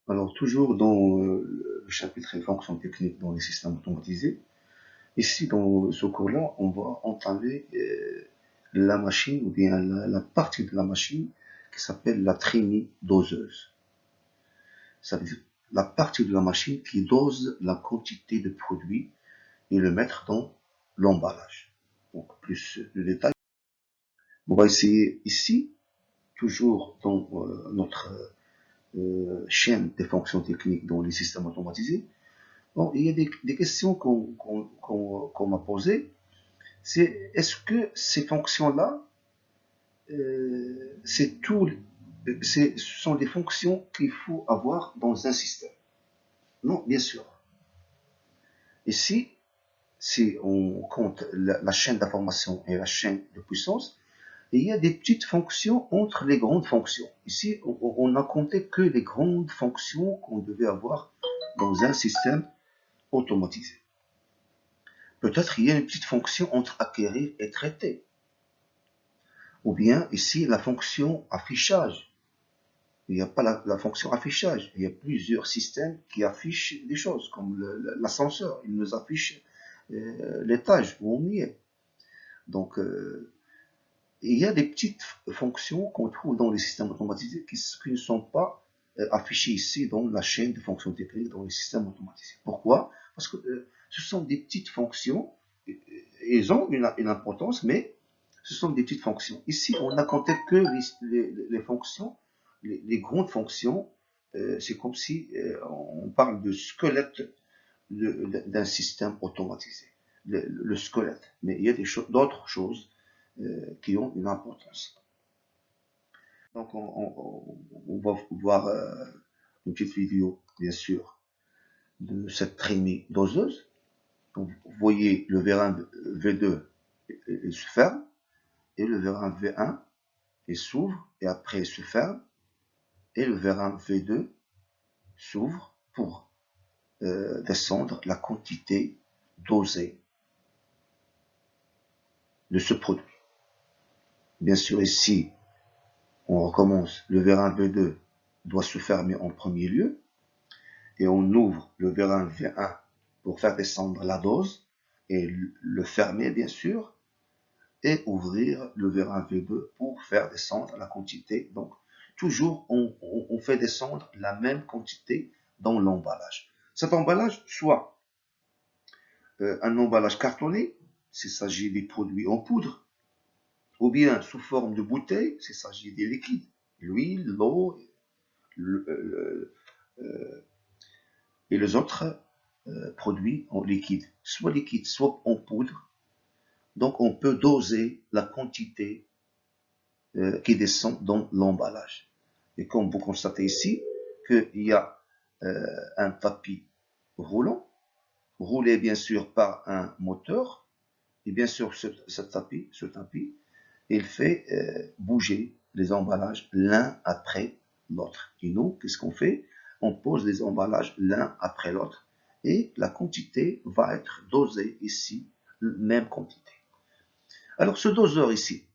Alors, toujours dans le chapitre fonctions techniques dans les systèmes automatisés, ici dans ce cours-là, on va entamer la machine ou bien la partie de la machine qui s'appelle la trémie doseuse. Ça veut dire la partie de la machine qui dose la quantité de produit et le mettre dans l'emballage. Donc, plus de détails. On va essayer ici, toujours dans notre chaîne des fonctions techniques dans les systèmes automatisés. Bon, il y a des questions qu'on m'a posées. C'est est-ce que ces fonctions-là, c'est tout, ce sont des fonctions qu'il faut avoir dans un système? Non, bien sûr. Ici, si on compte la chaîne d'information et la chaîne de puissance, il y a des petites fonctions entre les grandes fonctions. Ici, on n'a compté que les grandes fonctions qu'on devait avoir dans un système automatisé. Peut-être il y a une petite fonction entre acquérir et traiter. Ou bien ici, la fonction affichage. Il n'y a pas la fonction affichage. Il y a plusieurs systèmes qui affichent des choses, comme l'ascenseur. Il nous affiche l'étage où on y est. Donc, il y a des petites fonctions qu'on trouve dans les systèmes automatisés qui ne sont pas affichées ici dans la chaîne de fonctions techniques dans les systèmes automatisés. Pourquoi? Parce que ce sont des petites fonctions. Ils ont une importance, mais ce sont des petites fonctions. Ici, on n'a compté que les fonctions, les grandes fonctions. C'est comme si on parle de squelette d'un système automatisé. Le squelette. Mais il y a d'autres choses qui ont une importance. Donc, on va voir une petite vidéo, bien sûr, de cette trémie doseuse. Donc, vous voyez le vérin V2 il se ferme et le vérin V1 il s'ouvre et après il se ferme et le vérin V2 s'ouvre pour descendre la quantité dosée de ce produit. Bien sûr, ici, on recommence. Le vérin V2 doit se fermer en premier lieu et on ouvre le vérin V1 pour faire descendre la dose et le fermer, bien sûr, et ouvrir le vérin V2 pour faire descendre la quantité. Donc, toujours, on fait descendre la même quantité dans l'emballage. Cet emballage, soit un emballage cartonné, s'il s'agit des produits en poudre, ou bien sous forme de bouteille, s'il s'agit des liquides, l'huile, l'eau et les autres produits en liquide, soit en poudre. Donc, on peut doser la quantité qui descend dans l'emballage. Et comme vous constatez ici, qu'il y a un tapis roulant, roulé bien sûr par un moteur, et bien sûr ce tapis, il fait bouger les emballages l'un après l'autre. Et nous, qu'est-ce qu'on fait? On pose les emballages l'un après l'autre et la quantité va être dosée ici, même quantité. Alors ce doseur ici,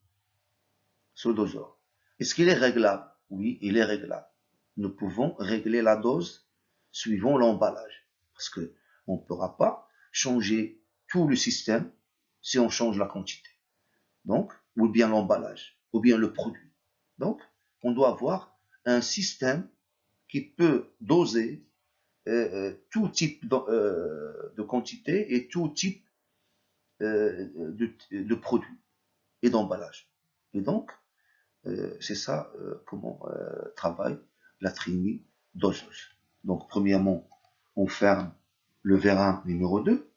ce doseur, est-ce qu'il est réglable? Oui, il est réglable. Nous pouvons régler la dose suivant l'emballage. Parce que on ne pourra pas changer tout le système si on change la quantité. Donc, ou bien l'emballage, ou bien le produit. Donc, on doit avoir un système qui peut doser tout type de quantité et tout type de produit et d'emballage. Et donc, c'est ça comment travaille la trémie doseuse. Donc, premièrement, on ferme le vérin numéro 2,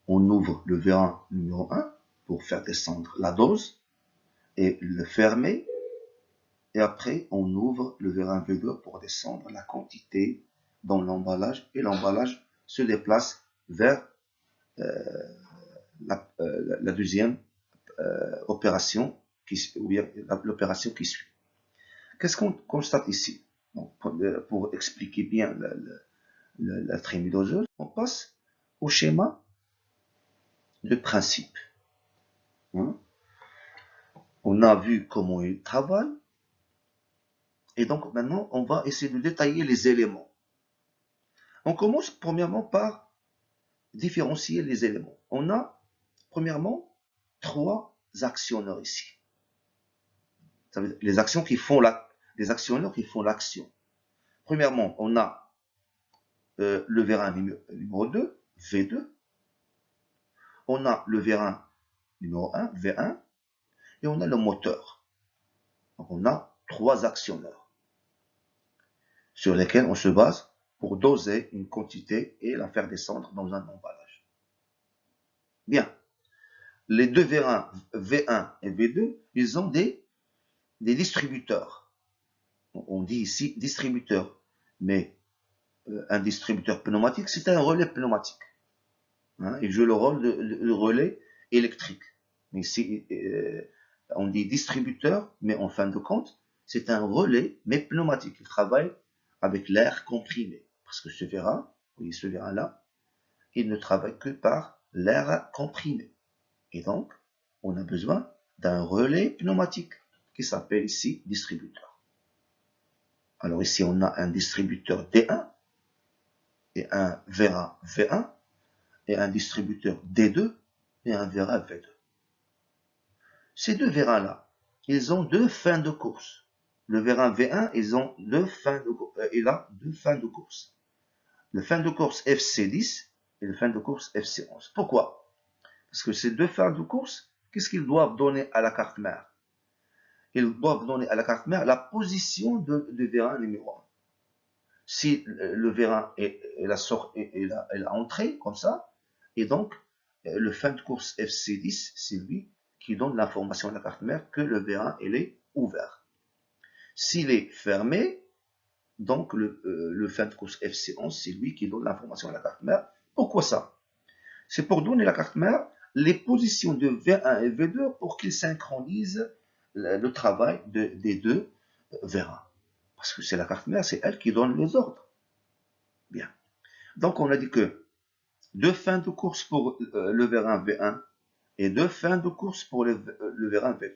on ouvre le vérin numéro 1 pour faire descendre la dose et le fermer. Et après, on ouvre le vérin V2 pour descendre la quantité dans l'emballage et l'emballage se déplace vers la deuxième opération, l'opération qui suit. Qu'est-ce qu'on constate ici? Donc, pour expliquer bien la trémie doseuse, on passe au schéma de principe. Hein? On a vu comment il travaille. Et donc maintenant, on va essayer de détailler les éléments. On commence premièrement par différencier les éléments. On a premièrement 3 actionneurs ici. Ça veut dire les actionneurs qui font l'action. Premièrement, on a le vérin numéro 2, V2. On a le vérin numéro 1, V1. Et on a le moteur. Donc on a 3 actionneurs sur lesquels on se base pour doser une quantité et la faire descendre dans un emballage. Bien. Les deux vérins V1 et V2, ils ont des distributeurs. On dit ici distributeur, mais un distributeur pneumatique, c'est un relais pneumatique. Hein, il joue le rôle de relais électrique. Mais ici, on dit distributeur, mais en fin de compte, c'est un relais, mais pneumatique. Il travaille avec l'air comprimé. Parce que ce vérin, vous voyez ce vérin-là, il ne travaille que par l'air comprimé. Et donc, on a besoin d'un relais pneumatique qui s'appelle ici distributeur. Alors ici, on a un distributeur D1 et un vérin V1 et un distributeur D2 et un vérin V2. Ces deux vérins-là, ils ont 2 fins de course. Le vérin V1, ils ont 2 fins de course. Il a 2 fins de course. Le fin de course FC10 et le fin de course FC11. Pourquoi? Parce que ces 2 fins de course, qu'est-ce qu'ils doivent donner à la carte mère? Ils doivent donner à la carte mère la position de vérin numéro 1. Si le vérin est la entrée, comme ça, et donc le fin de course FC10, c'est lui qui donne l'information à la carte mère que le vérin est ouvert. S'il est fermé, donc le fin de course FC11, c'est lui qui donne l'information à la carte mère. Pourquoi ça? C'est pour donner à la carte mère les positions de V1 et V2 pour qu'ils synchronisent le travail des deux vérins. Parce que c'est la carte mère, c'est elle qui donne les ordres. Bien. Donc on a dit que 2 fins de course pour le vérin V1 et 2 fins de course pour le vérin V2.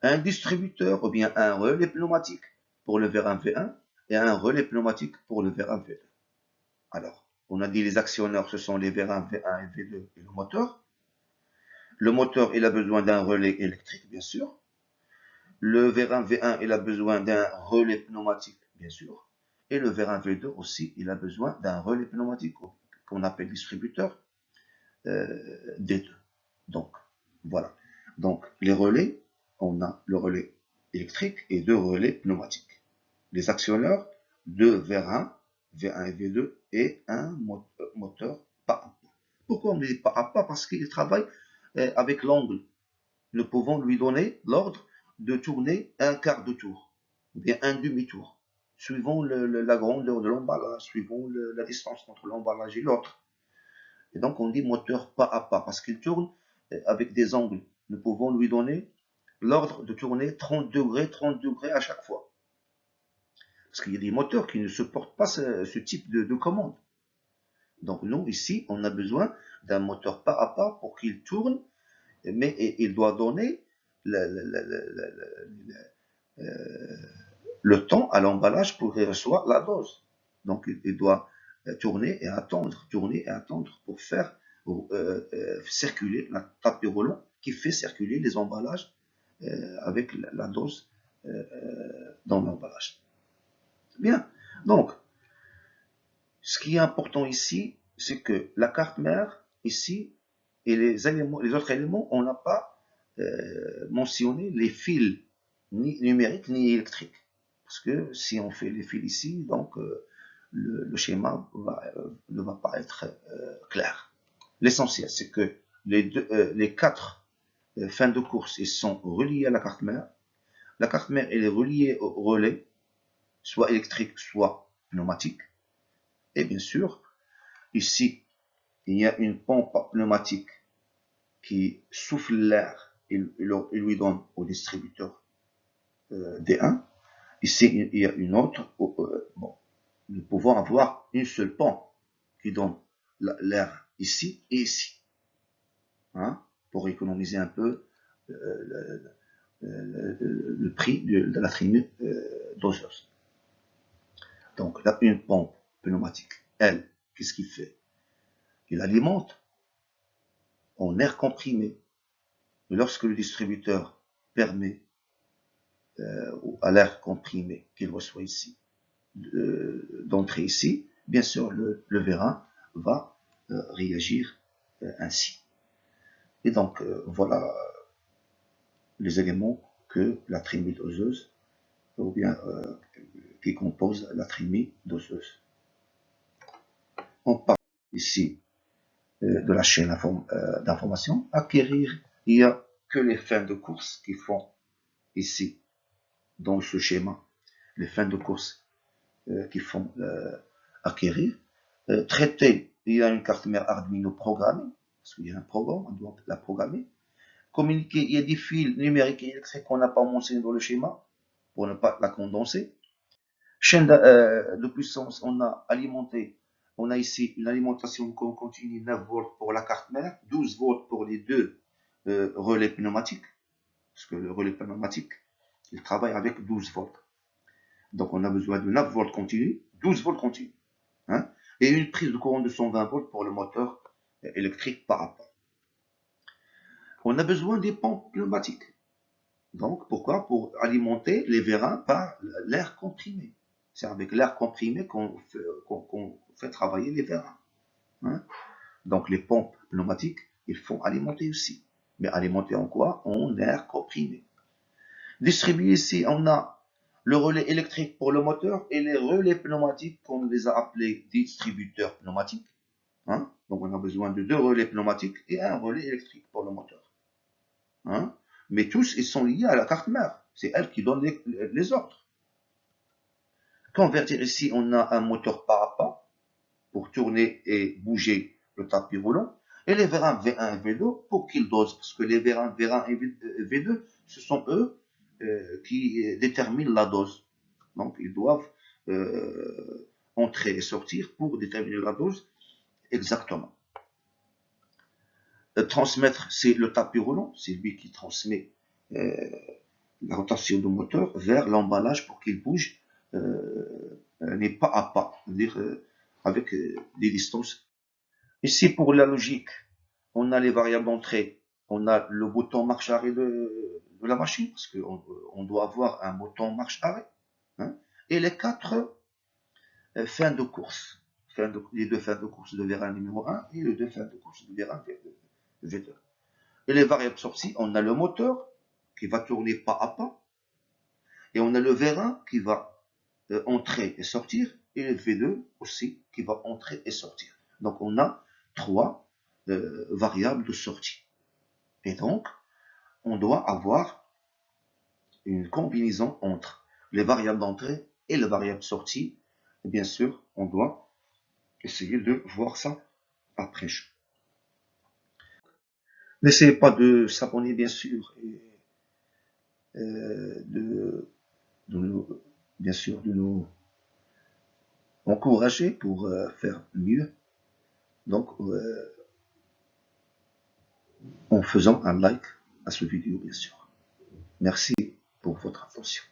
Un distributeur ou bien un relais pneumatique pour le vérin V1 et un relais pneumatique pour le vérin V2. Alors, on a dit les actionneurs, ce sont les vérins V1 et V2 et le moteur. Le moteur, il a besoin d'un relais électrique, bien sûr. Le vérin V1, il a besoin d'un relais pneumatique, bien sûr. Et le vérin V2 aussi, il a besoin d'un relais pneumatique qu'on appelle distributeur D2. Donc, voilà. Donc, les relais, on a le relais électrique et 2 relais pneumatiques. Les actionneurs, 2 vérins, V1 et V2, et un moteur pas à pas. Pourquoi on dit pas à pas? Parce qu'il travaille avec l'angle. Nous pouvons lui donner l'ordre de tourner un quart de tour, ou bien un demi-tour, suivant la grandeur de l'emballage, suivant la distance entre l'emballage et l'autre. Et donc on dit moteur pas à pas, parce qu'il tourne avec des angles. Nous pouvons lui donner l'ordre de tourner 30 degrés à chaque fois. Parce qu'il y a des moteurs qui ne supportent pas ce type de commande. Donc nous, ici, on a besoin d'un moteur pas à pas pour qu'il tourne, mais il doit donner le temps à l'emballage pour qu'il reçoive la dose. Donc il doit tourner et attendre pour faire circuler la tapis roulant qui fait circuler les emballages avec la dose dans l'emballage. Bien. Donc, ce qui est important ici, c'est que la carte mère, ici, et les autres éléments, on n'a pas mentionné les fils ni numériques ni électriques. Parce que si on fait les fils ici, donc le schéma ne va pas être clair. L'essentiel, c'est que les 4 fins de course, ils sont reliés à la carte mère. La carte mère, elle est reliée au relais, soit électrique, soit pneumatique. Et bien sûr, ici, il y a une pompe pneumatique qui souffle l'air et lui donne au distributeur D1. Ici, il y a une autre. Bon, nous pouvons avoir une seule pompe qui donne l'air ici et ici. Hein, pour économiser un peu le prix de la trimie doseuse. Donc, une pompe pneumatique, elle, qu'est-ce qu'il fait? Il alimente en air comprimé. Et lorsque le distributeur permet à l'air comprimé qu'il reçoit ici d'entrer ici, bien sûr, le vérin va réagir ainsi. Et donc, voilà les éléments que la trimie doseuse, ou bien qui composent la trimie doseuse. On parle ici de la chaîne d'information. Acquérir, il n'y a que les fins de course qui font ici, dans ce schéma, les fins de course qui font acquérir. Traiter, il y a une carte mère Arduino programmée, parce qu'il y a un programme, on doit la programmer. Communiquer, il y a des fils numériques et électriques qu'on n'a pas mentionné dans le schéma, pour ne pas la condenser. Chaîne de puissance, on a alimenté, on a ici une alimentation continue 9 volts pour la carte mère, 12 volts pour les deux relais pneumatiques, parce que le relais pneumatique, il travaille avec 12 volts. Donc on a besoin de 9 volts continu, 12 volts continu. Hein, et une prise de courant de 120 volts pour le moteur électrique par rapport. On a besoin des pompes pneumatiques. Donc pourquoi? Pour alimenter les vérins par l'air comprimé. C'est avec l'air comprimé qu'on fait travailler les vérins. Hein, donc les pompes pneumatiques, ils font alimenter aussi. Mais alimenter en quoi? En air comprimé. Distribué ici, on a le relais électrique pour le moteur et les relais pneumatiques, qu'on les a appelés distributeurs pneumatiques. Hein, donc on a besoin de 2 relais pneumatiques et un relais électrique pour le moteur. Hein, mais tous, ils sont liés à la carte mère. C'est elle qui donne les ordres. Convertir ici, on a un moteur pas à pas pour tourner et bouger le tapis roulant. Et les vérins V1 et V2 pour qu'ils dosent. Parce que les vérins V1 et V2, ce sont eux qui déterminent la dose. Donc, ils doivent entrer et sortir pour déterminer la dose exactement. Transmettre, c'est le tapis roulant. C'est lui qui transmet la rotation du moteur vers l'emballage pour qu'il bouge n'est pas à pas, c'est-à-dire avec des distances. Ici, pour la logique, on a les variables d'entrée, on a le bouton marche-arrêt de la machine, parce qu'on doit avoir un bouton marche-arrêt, hein, et les 4 fins de course, les 2 fins de course de vérin numéro 1 et les 2 fins de course de vérin V2. Et les variables sorties, on a le moteur qui va tourner pas à pas, et on a le vérin qui va entrer et sortir, et le V2 aussi qui va entrer et sortir. Donc on a 3 variables de sortie. Et donc, on doit avoir une combinaison entre les variables d'entrée et les variables de sortie. Et bien sûr, on doit essayer de voir ça après. N'essayez pas de s'abonner, bien sûr, et bien sûr, de nous encourager pour faire mieux. Donc, en faisant un like à cette vidéo, bien sûr. Merci pour votre attention.